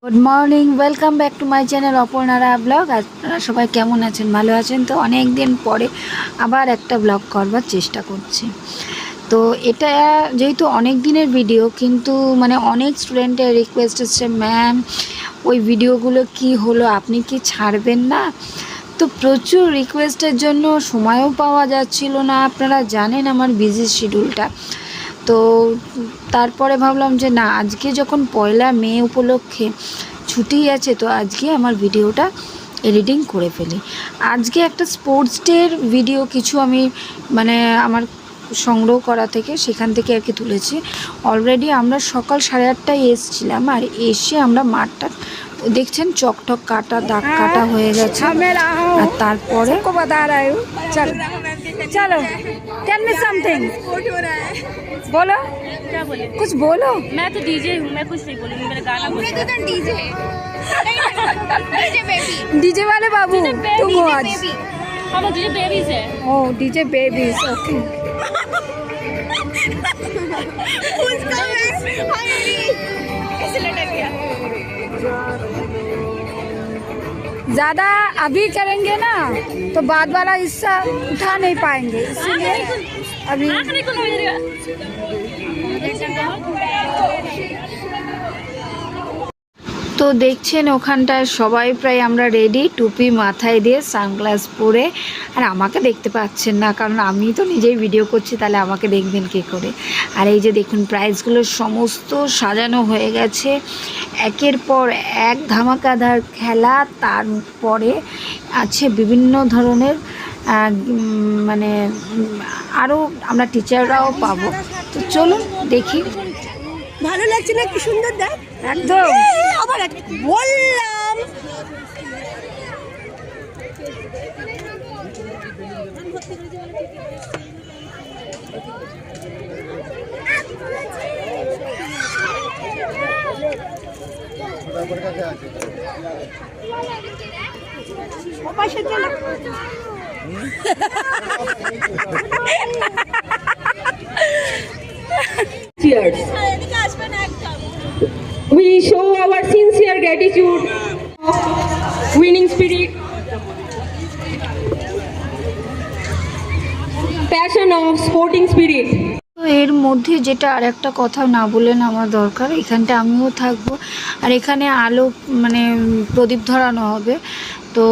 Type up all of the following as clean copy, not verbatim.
Good morning, welcome back to my channel অপর্ণারা blog. আপনারা সবাই কেমন আছেন? ভালো আছেন তো? অনেক দিন পরে আবার একটা ব্লগ করবার চেষ্টা করছি। তো এটা যেহেতু অনেক দিনের ভিডিও, কিন্তু মানে অনেক স্টুডেন্টের রিকোয়েস্ট এসছে, ম্যাম ওই ভিডিওগুলো কি হলো, আপনি কি ছাড়বেন না? তো প্রচুর রিকোয়েস্টের জন্য সময়ও পাওয়া যাচ্ছিল না। আপনারা জানেন আমার বিজি শিডিউলটা। তো তারপরে ভাবলাম যে না, আজকে যখন 1 মে উপলক্ষে ছুটি আছে, তো আজকে আমার ভিডিওটা এডিটিং করে ফেলি। আজকে একটা স্পোর্টস ডের ভিডিও কিছু আমি মানে আমার সংগ্রহ করা থেকে সেখান থেকে আর কি তুলেছি। অলরেডি আমরা সকাল 8:30টায় এসেছিলাম, আর এসে আমরা মাঠটা দেখছেন চকটক কাটা, দাগ কাটা হয়ে গেছে। আর তারপরে চলো টেল মি সামথিং, बोलो क्या बोले? कुछ बोलो। मैं तो डीजे हूँ, मैं कुछ नहीं बोलूँगी, मेरा गाना बोलो। तो डीजे डीजे बेबी डीजे वाले बाबू तुम हो आज? हम डीजे बेबीज है। ओ डीजे बेबीज, ओके। उसका ऐसे लटक गया। ज़्यादा अभी करेंगे ना तो बाद वाला हिस्सा उठा नहीं पाएंगे, इसीलिए अभी তো দেখছেন ওখানটায় সবাই প্রায় আমরা রেডি, টুপি মাথায় দিয়ে, সানগ্লাস পরে। আর আমাকে দেখতে পাচ্ছেন না, কারণ আমি তো নিজেই ভিডিও করছি, তাহলে আমাকে দেখবেন কী করে। আর এই যে দেখুন, প্রাইজগুলো সমস্ত সাজানো হয়ে গেছে, একের পর এক ধামাকাদার খেলা। তারপরে আছে বিভিন্ন ধরনের মানে আরও আমরা টিচাররাও পাবো। তো চলুন দেখি। ভালো লাগছে না? কি সুন্দর দেখ, একদম আবার বললাম। Cheers. We show our sincere gratitude, winning spirit, passion of sporting spirit. তো এর মধ্যে যেটা আর একটা কথা না বললেন আমার দরকার, এখানটা আমিও থাকবো। আর এখানে আলো মানে প্রদীপ ধরানো হবে। তো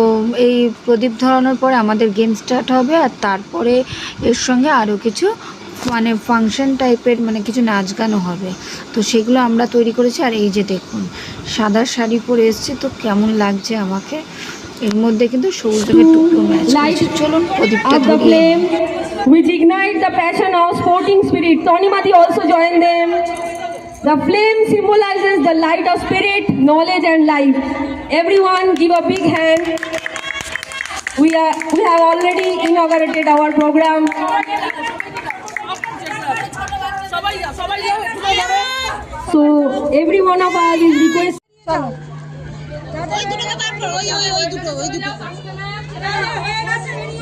এই প্রদীপ ধরানোর পরে আমাদের গেম স্টার্ট হবে, আর তারপরে এর সঙ্গে আরও কিছু মানে ফাংশন টাইপের মানে কিছু নাচ গানও হবে। তো সেগুলো আমরা তৈরি করেছি। আর এই যে দেখুন, সাদা শাড়ি পরে এসেছি, তো কেমন লাগছে আমাকে। এর মধ্যে কিন্তু সবুজ রঙের টুকরো ম্যাচ করছে। চলুন প্রদীপটা ধরিয়ে। Which ignite the passion of sporting spirit. Tonimati also join them. The flame symbolizes the light of spirit, knowledge and life. Everyone give a big hand. We have already inaugurated our program. So every one of us is requested. ওই দুটোকে বার করো, ওই দুটো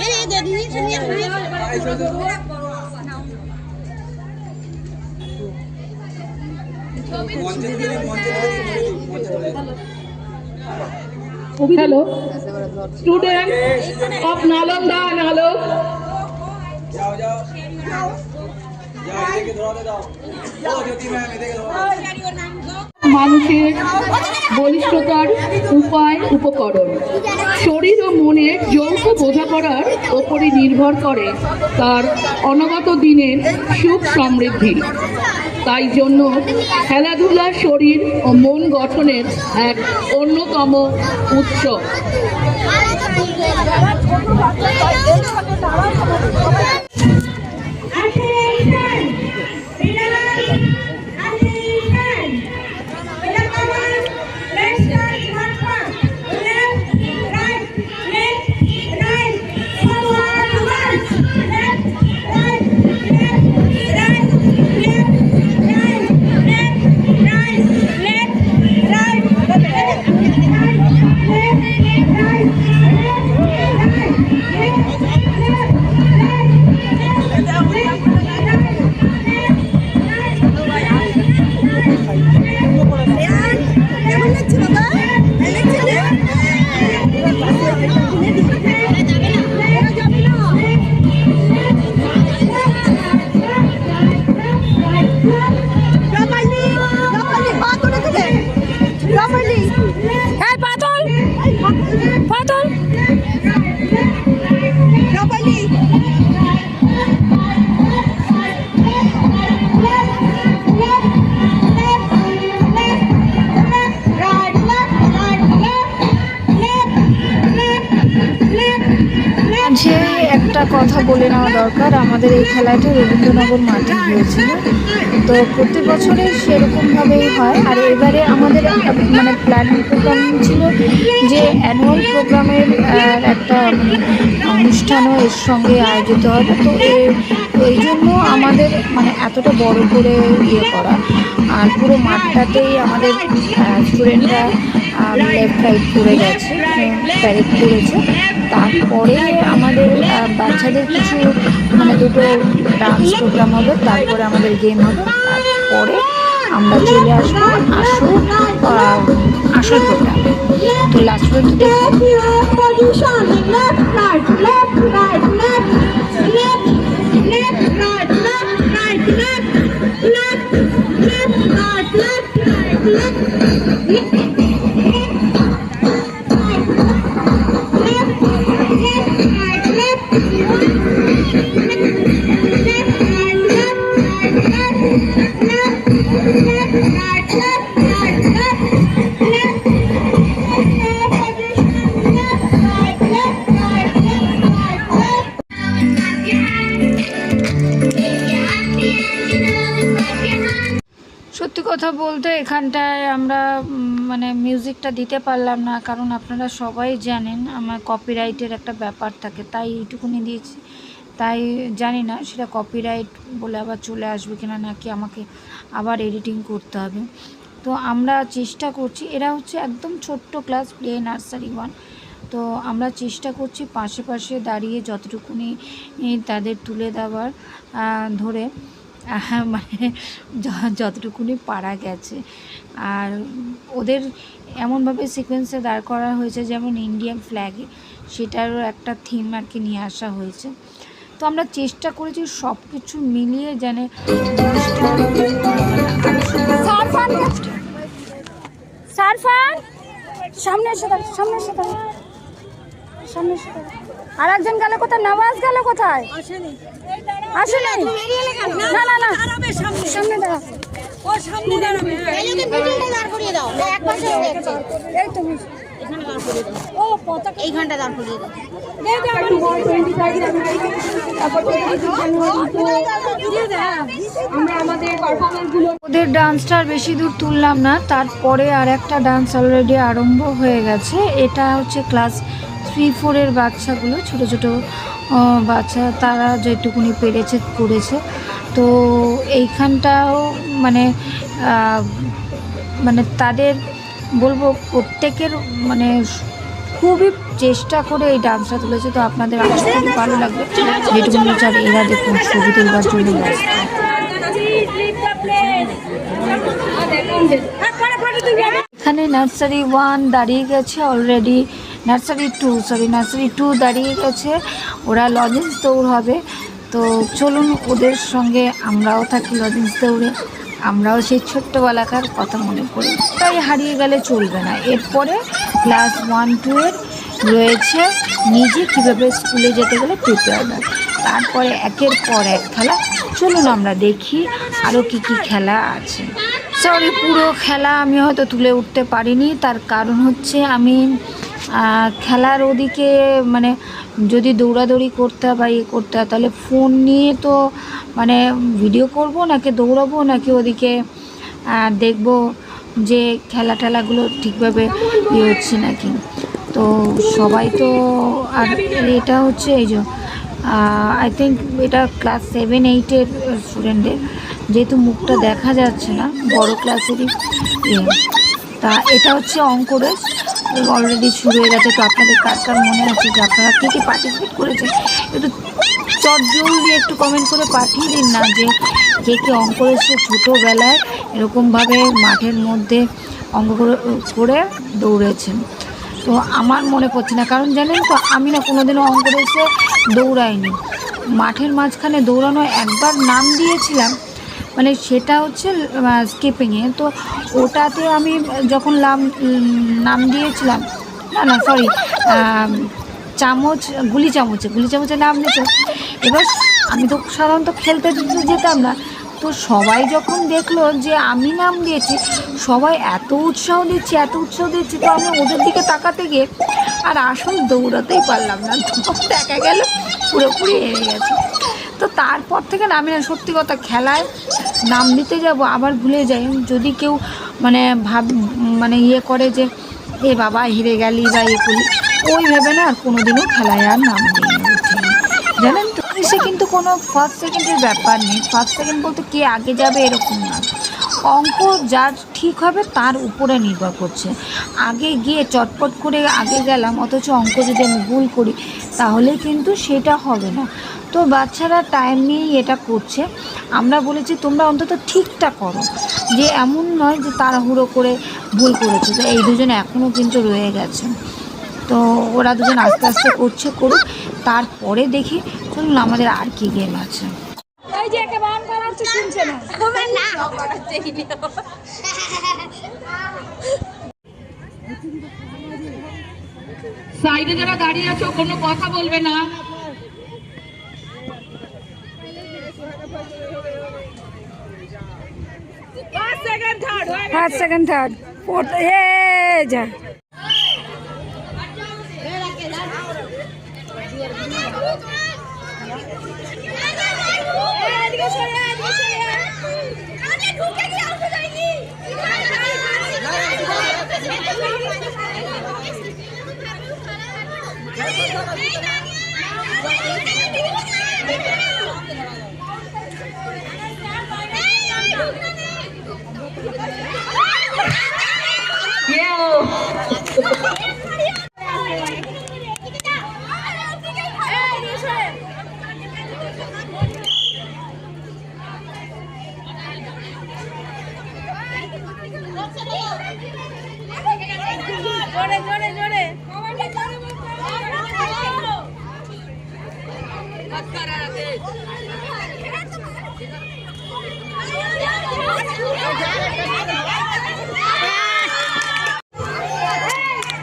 এই দে নিচে নিয়ে Hello, students of Nalanda and Alok. মানুষের বলিষ্ঠতার উপায় উপকরণ, শরীর ও মনের যৌথ বোঝাপড়ার ওপরই নির্ভর করে তার অনাগত দিনের সুখ সমৃদ্ধি। তাই জন্য খেলাধুলা শরীর ও মন গঠনের এক অন্যতম উৎসব। কথা বলে নেওয়া দরকার। আমাদের এই খেলাটা রবীন্দ্রনগর মাঠে হয়েছিল, তো প্রতি বছরে সেরকমভাবেই হয়। আর এবারে আমাদের মানে প্ল্যানিং প্রোগ্রাম ছিল যে অ্যানুয়াল প্রোগ্রামের একটা মানে অনুষ্ঠানও এর সঙ্গে আয়োজিত হবে। তো এই জন্য আমাদের মানে এতটা বড় করে ইয়ে করা, আর পুরো মাঠটাতেই আমাদের স্টুডেন্টরা লেফট রাইট করে গেছে, প্যারেড করেছে। তারপরে আমাদের বাচ্চাদের কিছু মানে দুটো ডান্স প্রোগ্রাম হবে, তারপরে আমাদের গেম হবে, তারপরে আমরা চলে আসবো আসল প্রোগ্রামে। তো লাস্ট পর্যন্ত দেখবো। সত্যি কথা বলতে এখানটায় আমরা মানে মিউজিকটা দিতে পারলাম না, কারণ আপনারা সবাই জানেন আমার কপিরাইটের একটা ব্যাপার থাকে, তাই এইটুকুনি দিয়েছি। তাই জানি না সেটা কপিরাইট বলে আবার চলে আসবে কিনা, নাকি আমাকে আবার এডিটিং করতে হবে। তো আমরা চেষ্টা করছি, এরা হচ্ছে একদম ছোট্ট ক্লাস, প্লে নার্সারি 1। তো আমরা চেষ্টা করছি পাশে পাশে দাঁড়িয়ে যতটুকুনি তাদের তুলে দেওয়ার ধরে মানে যতটুকুনি পারা গেছে। আর ওদের এমনভাবে সিকোয়েন্সে দাঁড় করা হয়েছে যেমন ইন্ডিয়ান ফ্ল্যাগে, সেটারও একটা থিম আর কি নিয়ে আসা হয়েছে। তো আমরা চেষ্টা করেছি সব কিছু মিলিয়ে যেন সামনে এসে দাঁড়া, সামনে এসে দাঁড়া, সামনে এসে দাঁড়া। আর একজন গেল কোথায়? নওয়াজ গেল কোথায়? আসেনি। না না না, সামনে দাঁড়া। ও সামনে দাঁড়াবে। মিডিলটা দাঁড় করিয়ে দাও, এক পাশে হয়ে গেছে। এই তুমি এখানে দাঁড় করিয়ে দাও। ও পতাকা এইখানটা দাঁড় করিয়ে দাও। ওদের ডান্সটা বেশি দূর তুললাম না, তারপরে আর একটা ডান্স অলরেডি আরম্ভ হয়ে গেছে। এটা হচ্ছে ক্লাস 3-4 বাচ্চাগুলো, ছোটো ছোটো বাচ্চা, তারা যেটুকুনি পেরেছে করেছে। তো এইখানটাও মানে মানে তাদের বলবো প্রত্যেকের মানে খুবই চেষ্টা করে এই ডান্সটা তুলেছে। তো আপনাদের আশা করি ভালো লাগবে। যেটুকুনি চার এরা দেখুন ছবি তোলবার জন্য ব্যস্ত। এখানে নার্সারি 1 দাঁড়িয়ে গেছে অলরেডি, নার্সারি 2 দাঁড়িয়ে গেছে। ওরা লজেন্স দৌড় হবে। তো চলুন ওদের সঙ্গে আমরাও থাকি লজেন্স দৌড়ে, আমরাও সেই ছোট্টবেলাকার কথা মনে করি। তাই হারিয়ে গেলে চলবে না। এরপরে ক্লাস 1-2 রয়েছে নিজে কীভাবে স্কুলে যেতে গেলে প্রিপেয়ার হয়, তারপরে একের পর এক খেলা। চলুন আমরা দেখি আরও কী কী খেলা আছে। সরি, পুরো খেলা আমি হয়তো তুলে উঠতে পারিনি, তার কারণ হচ্ছে আমি খেলার ওদিকে মানে যদি দৌড়াদৌড়ি করতে হয় বা ইয়ে করতে হয়, তাহলে ফোন নিয়ে তো মানে ভিডিও করব নাকি দৌড়াবো, নাকি ওদিকে দেখব যে খেলাগুলো ঠিকভাবে ইয়ে হচ্ছে নাকি। তো সবাই তো, আর এটা হচ্ছে এই যে আই থিঙ্ক এটা ক্লাস 7-8 স্টুডেন্টদের, যেহেতু মুখটা দেখা যাচ্ছে না, বড় ক্লাসেরই তা এটা হচ্ছে অঙ্ক রেস অলরেডি শুরু হয়ে গেছে। তো আপনাদের কার কার মনে আছে যে আপনারা কী কী পার্টিসিপেট করেছেন, একটু জলদি একটু কমেন্ট করে পাঠিয়ে দিন না, যে কে কে অঙ্ক রেসে ছোটোবেলায় এরকমভাবে মাঠের মধ্যে অঙ্ক করে দৌড়েছেন। তো আমার মনে পড়ছে না, কারণ জানেন তো আমি না কোনোদিনও অঙ্ক রেসে দৌড়াইনি। মাঠের মাঝখানে দৌড়ানো একবার নাম দিয়েছিলাম, মানে সেটা হচ্ছে স্কিপিংয়ে। তো ওটাতে আমি যখন নাম দিয়েছিলাম, না সরি, গুলি চামচে নাম দিয়েছে। এবার আমি তো সাধারণত খেলতে যেতাম না, তো সবাই যখন দেখলো যে আমি নাম দিয়েছি, সবাই এত উৎসাহ দিচ্ছে। তো আমি ওদের দিকে তাকাতে গিয়ে আর আসল দৌড়াতেই পারলাম না, দেখা গেল পুরোপুরি হেরে গেছে। তো তারপর থেকে না আমি না সত্যি কথা খেলায় নাম দিতে যাব আবার ভুলে যাই। যদি কেউ মানে মানে ইয়ে করে যে এ বাবা হেরে গেলি বা ইয়ে করলি, ওই ভেবে না আর কোনোদিনও খেলায় আর নাম দিই জানেন তো। সে কিন্তু কোনো ফার্স্ট সেকেন্ডের ব্যাপার নেই, ফার্স্ট সেকেন্ড বলতে কে আগে যাবে এরকম না। অঙ্ক যার ঠিক হবে তার উপরে নির্ভর করছে। আগে গিয়ে চটপট করে আগে গেলাম, অথচ অঙ্ক যদি আমি ভুল করি তাহলে কিন্তু সেটা হবে না। তো বাচ্চারা টাইম নিয়েই এটা করছে। আমরা বলেছি তোমরা অন্তত ঠিকটা করো, যে এমন নয় যে তাড়াহুড়ো করে ভুল করেছে। তো এই দুজনে এখনও কিন্তু রয়ে গেছে। তো ওরা দুজন আস্তে আস্তে করছে, করুক, তারপরে দেখি চলুন আমাদের আর কি গেম আছে। এই যে একে বান করাচ্ছে শুনছে না তোমার না করাচ্ছে কি সাইডে যারা দাঁড়িয়ে আছো কোনো কথা বলবে না। ফার্স্ট সেকেন্ড থার্ড ফোর্থ যা জোরে জোরে জোরে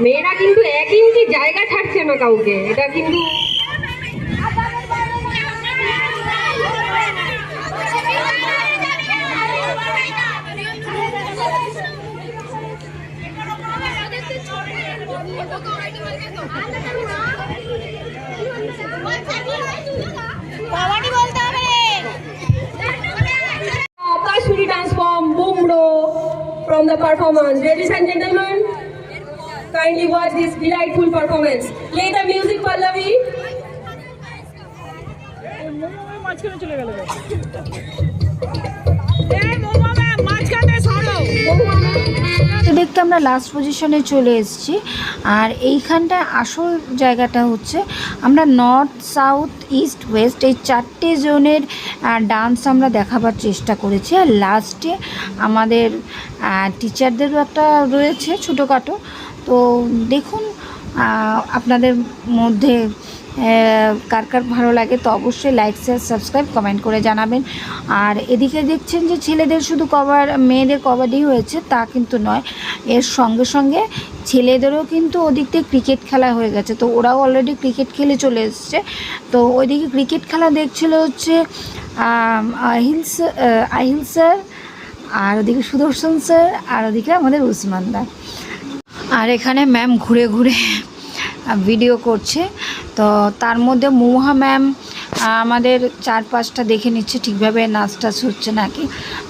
মেয়েরা কিন্তু 1 ইঞ্চি জায়গা ছাড়ছে না কাউকে, এটা কিন্তু কবাডি বলতে হবে। Akashuri dance form Bumro from the performance. Ladies and gentlemen, kindly watch this delightful performance. Play the music, Pallavi. দেখতে আমরা লাস্ট পজিশনে চলে এসেছি। আর এইখানটায় আসল জায়গাটা হচ্ছে আমরা নর্থ, সাউথ, ইস্ট, ওয়েস্ট এই 4টে জোনের ডান্স আমরা দেখাবার চেষ্টা করেছি। আর লাস্টে আমাদের টিচারদেরও একটা রয়েছে ছোটোখাটো। তো দেখুন আপনাদের মধ্যে কার কার ভালো লাগে তো অবশ্যই লাইক, শেয়ার, সাবস্ক্রাইব, কমেন্ট করে জানাবেন। আর এদিকে দেখছেন যে ছেলেদের শুধু মেয়েদের কবাডি হয়েছে তা কিন্তু নয়, এর সঙ্গে সঙ্গে ছেলেদেরও কিন্তু ওদিক থেকে ক্রিকেট খেলা হয়ে গেছে। তো ওরাও অলরেডি ক্রিকেট খেলে চলে এসছে। তো ওইদিকে ক্রিকেট খেলা দেখছিল হচ্ছে আহিল স্যার, আর ওদিকে সুদর্শন স্যার, আর ওদিকে আমাদের উসমানদা। আর এখানে ম্যাম ঘুরে ঘুরে ভিডিও করছে। তো তার মধ্যে মৌহা ম্যাম আমাদের 4-5টা দেখে নিচ্ছে ঠিকভাবে নাচ টাচ হচ্ছে নাকি।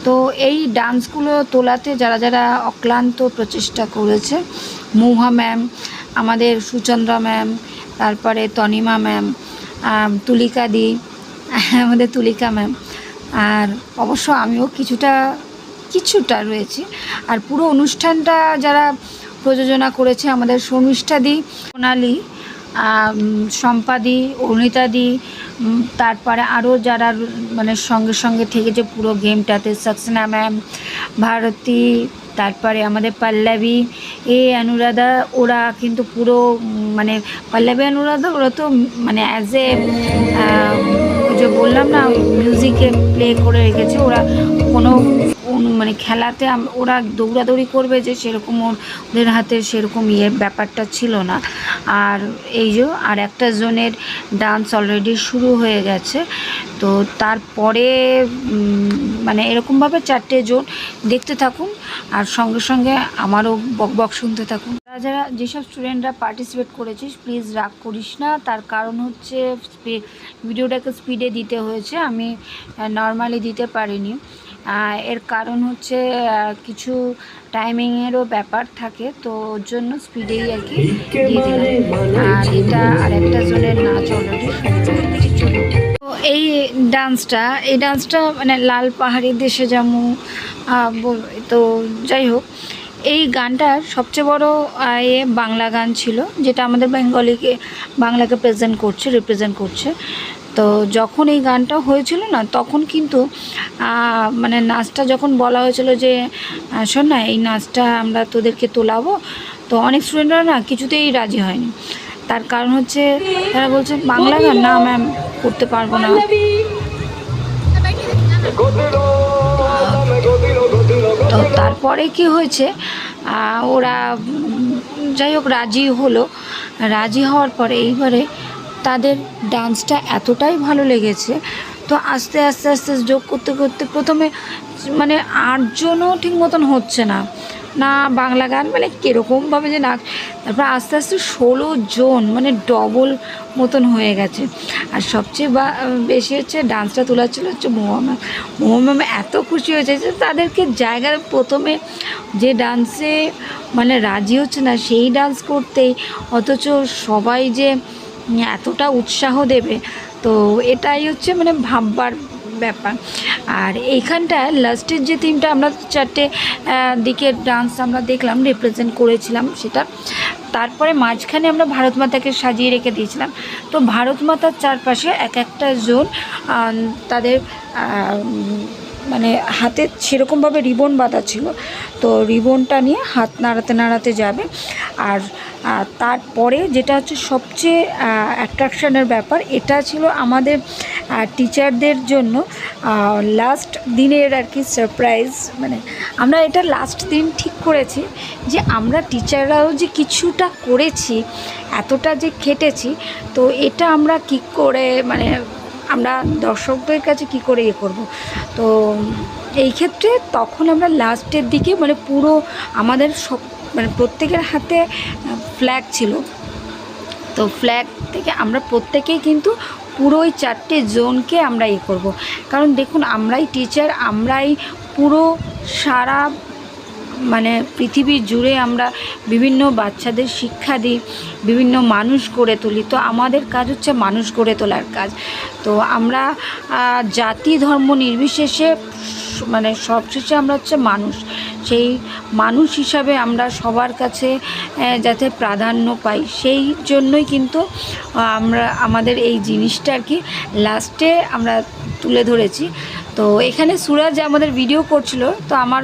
তো এই ডান্সগুলো তোলাতে যারা যারা অক্লান্ত প্রচেষ্টা করেছে, মৌহা ম্যাম, আমাদের সুচন্দ্রা ম্যাম, তারপরে তনিমা ম্যাম, তুলিকা দি, আমাদের তুলিকা ম্যাম, আর অবশ্য আমিও কিছুটা রয়েছি। আর পুরো অনুষ্ঠানটা যারা প্রযোজনা করেছে আমাদের শর্মিষ্ঠাদি, সোনালি, সম্পাদি, অনিতাদি, তারপরে আরও যারা মানে সঙ্গে সঙ্গে থেকেছে পুরো গেমটাতে, সাকসেনা ম্যাম, ভারতী, তারপরে আমাদের পল্লবী, অনুরাধা, ওরা কিন্তু পুরো মানে পল্লবী, অনুরাধা ওরা তো মানে অ্যাজ এ যে বললাম না মিউজিকে প্লে করে রেখেছে। ওরা কোনো মানে খেলাতে ওরা দৌড়াদৌড়ি করবে যে সেরকম ওদের হাতে সেরকম ব্যাপারটা ছিল না। আর এই যে আর একটা জোনের ডান্স অলরেডি শুরু হয়ে গেছে। তো তারপরে মানে এরকমভাবে 4টে জোন দেখতে থাকুন আর সঙ্গে সঙ্গে আমারও বকবক শুনতে থাকুন। যারা যেসব স্টুডেন্টরা পার্টিসিপেট করেছিস প্লিজ রাগ করিস না, তার কারণ হচ্ছে ভিডিওটাকে স্পিডে দিতে হয়েছে, আমি নর্মালি দিতে পারিনি। এর কারণ হচ্ছে কিছু টাইমিংয়েরও ব্যাপার থাকে, তো ওর জন্য স্পিডেই আর কি দিয়ে দিলাম। আর এটা আর একটা জনের নাচ অলরেডি শুরু। তো এই ডান্সটা মানে লাল পাহাড়ি দেশে যেমন তো যাই হোক, এই গানটার সবচেয়ে বড় বাংলা গান ছিল, যেটা আমাদের বাংলাকে রিপ্রেজেন্ট করছে। তো যখন এই গানটা হয়েছিল না, তখন কিন্তু মানে নাচটা যখন বলা হয়েছিল যে শোন না এই নাচটা আমরা তোদেরকে তোলাবো, তো অনেক স্টুডেন্টরা না কিছুতেই রাজি হয়নি। তার কারণ হচ্ছে তারা বলছে বাংলা গান না ম্যাম, করতে পারবো না। তো তারপরে কি হয়েছে, ওরা যাই হোক রাজি হওয়ার পরে এইবারে তাদের ডান্সটা এতটাই ভালো লেগেছে, তো আস্তে আস্তে যোগ করতে করতে প্রথমে মানে 8 জনও ঠিক মতন হচ্ছে না বাংলা গান, মানে কীরকমভাবে যে নাচ, তারপর আস্তে আস্তে 16 জন, মানে ডবল মতন হয়ে গেছে। আর সবচেয়ে বেশি হচ্ছে ডান্সটা তোলাচ্ছিল হচ্ছে মোহাম্মদ এত খুশি হয়েছে যে তাদেরকে জায়গার প্রথমে যে ডান্সে মানে রাজি হচ্ছে না সেই ডান্স করতেই, অথচ সবাই যে এতটা উৎসাহ দেবে, তো এটাই হচ্ছে মানে ভাববার ব্যাপার। আর এইখানটায় লাস্টের যে থিমটা আমরা 4টে দিকের ডান্স আমরা দেখলাম, রিপ্রেজেন্ট করেছিলাম সেটা, তারপরে মাঝখানে আমরা ভারত মাতাকে সাজিয়ে রেখে দিয়েছিলাম। তো ভারত মাতার চারপাশে এক একটা জন তাদের মানে হাতে সেরকমভাবে রিবন বাঁধা ছিল, তো রিবনটা নিয়ে হাত নাড়াতে যাবে। আর তারপরে যেটা হচ্ছে সবচেয়ে অ্যাট্রাকশনের ব্যাপার, এটা ছিল আমাদের টিচারদের জন্য লাস্ট দিনের আর কি সারপ্রাইজ। মানে আমরা এটা লাস্ট দিন ঠিক করেছি যে আমরা টিচাররাও যে কিছুটা করেছি, এতটা যে খেটেছি, তো এটা আমরা কী করে মানে আমরা দর্শকদের কাছে কি করে করব। তো এই ক্ষেত্রে তখন আমরা লাস্টের দিকে মানে পুরো আমাদের সব মানে প্রত্যেকের হাতে ফ্ল্যাগ ছিল, তো ফ্ল্যাগ থেকে আমরা প্রত্যেকেই কিন্তু পুরো ওই 4টে জোনকে আমরা করব। কারণ দেখুন আমরাই টিচার, আমরাই পুরো সারা মানে পৃথিবী জুড়ে আমরা বিভিন্ন বাচ্চাদের শিক্ষা দিই, বিভিন্ন মানুষ গড়ে তুলি। তো আমাদের কাজ হচ্ছে মানুষ গড়ে তোলার কাজ। তো আমরা জাতি ধর্ম নির্বিশেষে মানে সবশেষে আমরা হচ্ছে মানুষ, সেই মানুষ হিসাবে আমরা সবার কাছে যাতে প্রাধান্য পাই, সেই জন্যই কিন্তু আমরা আমাদের এই জিনিসটা আর কি লাস্টে আমরা তুলে ধরেছি। তো এখানে সুরাজ আমাদের ভিডিও করছিল, তো আমার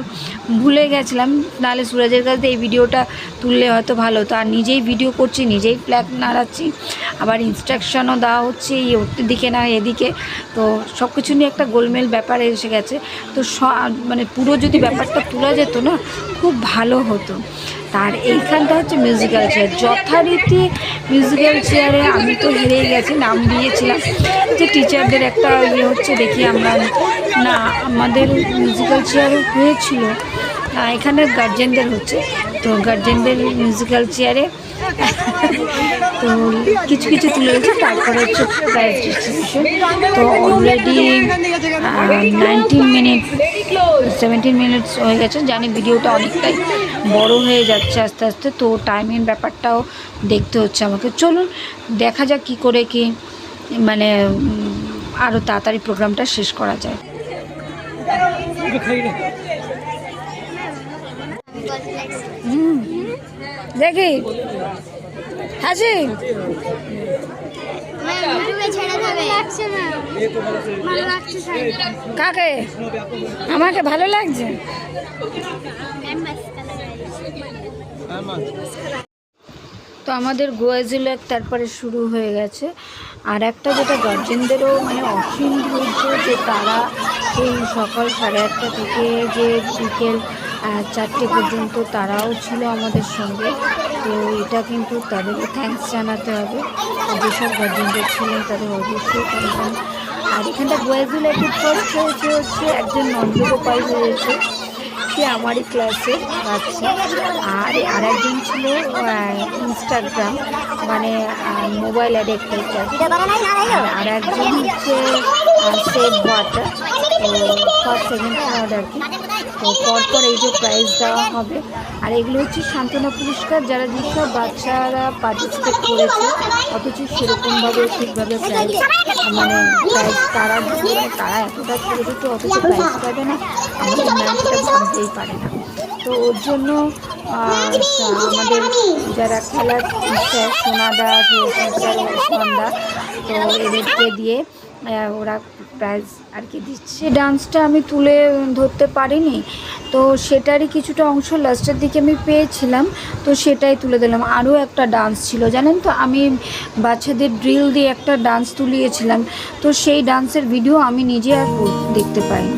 ভুলে গেছিলাম, নাহলে সুরাজের কাছে এই ভিডিওটা তুললে হয়তো ভালো হতো। আর নিজেই ভিডিও করছি, নিজেই ফ্ল্যাগ নাড়াচ্ছি, আবার ইনস্ট্রাকশনও দেওয়া হচ্ছে এই দিকে না এদিকে, তো সব কিছু নিয়ে একটা গোলমেল ব্যাপার এসে গেছে। তো মানে পুরো যদি ব্যাপারটা তোলা যেত না খুব ভালো হতো। তার এইখানটা হচ্ছে মিউজিক্যাল চেয়ার, যথারীতি মিউজিক্যাল চেয়ারে আমি তো হেরে গেছি, নাম দিয়েছিলাম যে টিচারদের একটা হচ্ছে দেখি আমরা, না আমাদের মিউজিক্যাল চেয়ারও হয়েছিল, এখানে গার্জেনদের হচ্ছে, তো গার্জেনদের মিউজিক্যাল চেয়ারে তো কিছু তুলে রয়েছে। তারপরে হচ্ছে প্রাইজ ডিস্ট্রিবিউশন। তো অলরেডি 17 মিনিটস হয়ে গেছে, জানি ভিডিওটা অনেকটাই বড় হয়ে যাচ্ছে আস্তে আস্তে, তো টাইমিং ব্যাপারটাও দেখতে হচ্ছে আমাকে। চলুন দেখা যাক কী করে কি মানে আরও তাড়াতাড়ি প্রোগ্রামটা শেষ করা যায়। দেখি হাসি কাকে, আমাকে ভালো লাগছে। তো আমাদের গোয়াজিলাক তারপরে শুরু হয়ে গেছে। আর একটা যেটা গার্জেনদেরও মানে অসীম ধৈর্য, যে তারা সেই সকাল 8:30 থেকে যে বিকেল 4টে পর্যন্ত তারাও ছিল আমাদের সঙ্গে। তো এটা কিন্তু তাদেরকে থ্যাঙ্কস জানাতে হবে, যেসব গার্জেনদের ছিলেন তাদের অবশ্যই থ্যাঙ্কস। আর এখানটা গোয়াজিলাকে ফার্স্ট হয়েছে হচ্ছে একজন নন্দগোপাল হয়েছে, দুটি আমারই ক্লাসে বাচ্চা, আর আরেকজন ছিল ইনস্টাগ্রাম মানে মোবাইল অ্যাডিক্টেড, আর একজন হচ্ছে সেভ ওয়াটার, তো ফার্স্ট সেকেন্ড থার্ড আর কি। তো পরপর এই যে প্রাইজ দেওয়া হবে, আর এগুলো হচ্ছে সান্ত্বনা পুরস্কার, যারা যেসব বাচ্চারা পার্টিসিপেট করেছে অথচ সেরকমভাবে ঠিকভাবে প্রাইজ মানে প্রাইজ তারা এতটা ছোটো অথচ প্রাইজ পাবে না, আমাদের ম্যাম সেটা ভাবতেই পারে না। তো ওর জন্য আমাদের যারা খেলার স্যার সোনাদা, ওসমানদা, তো এদেরকে দিয়ে ওরা প্রাইজ আর কি দিচ্ছে। ডান্সটা আমি তুলে ধরতে পারিনি, তো সেটারই কিছুটা অংশ লাস্টের দিকে আমি পেয়েছিলাম, তো সেটাই তুলে দিলাম। আরও একটা ডান্স ছিল জানেন তো, আমি বাচ্চাদের ড্রিল দিয়ে একটা ডান্স তুলিয়েছিলাম, তো সেই ডান্সের ভিডিও আমি নিজে আর দেখতে পাইনি।